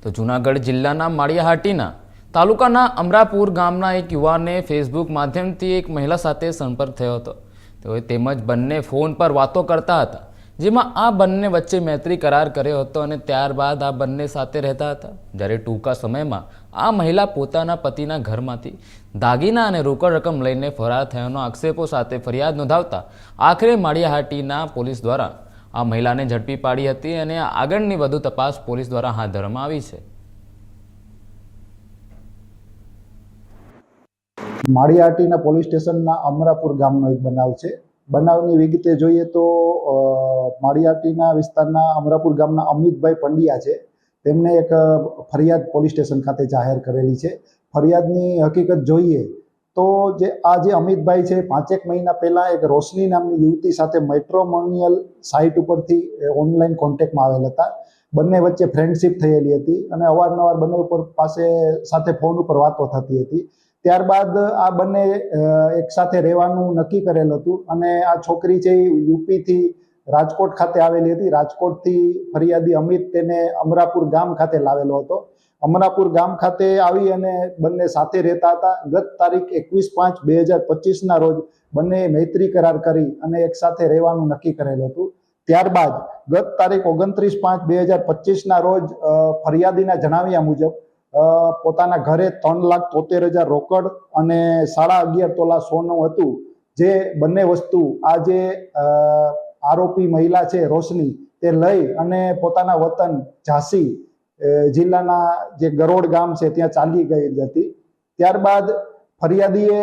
તો જૂનાગઢ જિલ્લાના માળિયાહાટીના તાલુકાના અમરાપુર ગામના એક યુવાનને ફેસબુક માધ્યમથી એક મહિલા સાથે સંપર્ક થયો હતો। તેઓએ તેમજ બંને ફોન પર વાતો કરતા હતા, જેમાં આ બંને વચ્ચે મૈત્રી કરાર કર્યો હતો અને ત્યારબાદ આ બંને સાથે રહેતા હતા। જ્યારે ટૂંકા સમયમાં આ મહિલા પોતાના પતિના ઘરમાંથી દાગીના અને રોકડ રકમ લઈને ફરાર થયાનો આક્ષેપો સાથે ફરિયાદ નોંધાવતા આખરે માળિયાહાટીના પોલીસ દ્વારા આ મહિલાને ઝડપી પાડી હતી અને આગળની વધુ તપાસ પોલીસ દ્વારા હાથ ધરવામાં આવી છે। માળિયાહાટીના પોલીસ સ્ટેશનના અમરાપુર ગામનો એક બનાવ છે। બનાવની વિગતે જોઈએ તો માળિયાહાટીના વિસ્તારના અમરાપુર ગામના અમિતભાઈ પંડ્યા છે, તેમને એક ફરિયાદ પોલીસ સ્ટેશન ખાતે જાહેર કરેલી છે। ફરિયાદની હકીકત જોઈએ તો જે અમિતભાઈ છે 5 મહિના પહેલા એક રોશની નામની યુવતી સાથે મેટ્રોમોનિયલ સાઇટ ઉપરથી ઓનલાઈન કોન્ટેક્ટમાં આવેલ હતા। બંને વચ્ચે ફ્રેન્ડશિપ થયેલી હતી અને અવારનવાર બંને ઉપર સાથે ફોન ઉપર વાતો થતી હતી। ત્યારબાદ આ બંને એક સાથે રહેવાનું નક્કી કરેલ હતું અને આ છોકરી છે યુપીથી રાજકોટ ખાતે આવેલી હતી। રાજકોટથી ફરિયાદી અમિત તેને અમરાપુર ગામ ખાતે લાવેલો હતો। અમરાપુર ગામ ખાતે આવી અને બંને સાથે રહેતા હતા। ગત તારીખ 21/5/2025ના રોજ બંને મૈત્રી કરાર કરી અને એક સાથે રહેવાનું નક્કી કરેલું હતું। ત્યારબાદ ગત તારીખ 29/5/2025ના રોજ ફરિયાદીના જણાવ્યા મુજબ પોતાના ઘરે 3,73,000 રોકડ અને 11.5 તોલા સોનું હતું, જે બંને વસ્તુ આ જે આરોપી મહિલા છે રોશની તે લઈ અને પોતાના વતન ઝાંસી જિલ્લાના જે ગરોડ ગામ છે ત્યાં ચાલી ગઈ હતી। ત્યારબાદ ફરિયાદીએ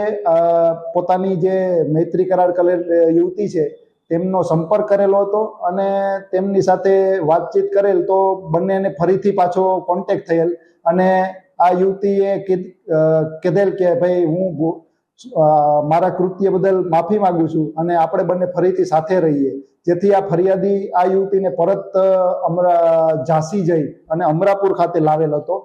પોતાની જે મૈત્રી કરાર કરેલ યુવતી છે તેમનો સંપર્ક કરેલો હતો અને તેમની સાથે વાતચીત કરેલ તો બંનેને ફરીથી પાછો કોન્ટેક્ટ થયેલ અને આ યુવતીએ કીધેલ કે ભાઈ હું મારા કૃત્ય બદલ માફી માંગુ છું અને આપણે બંને ફરીથી સાથે રહીએ, જેથી આ ફરિયાદી આ યુવતીને પરત ઝાંસી જઈ અને અમરાપુર ખાતે લાવેલ હતો।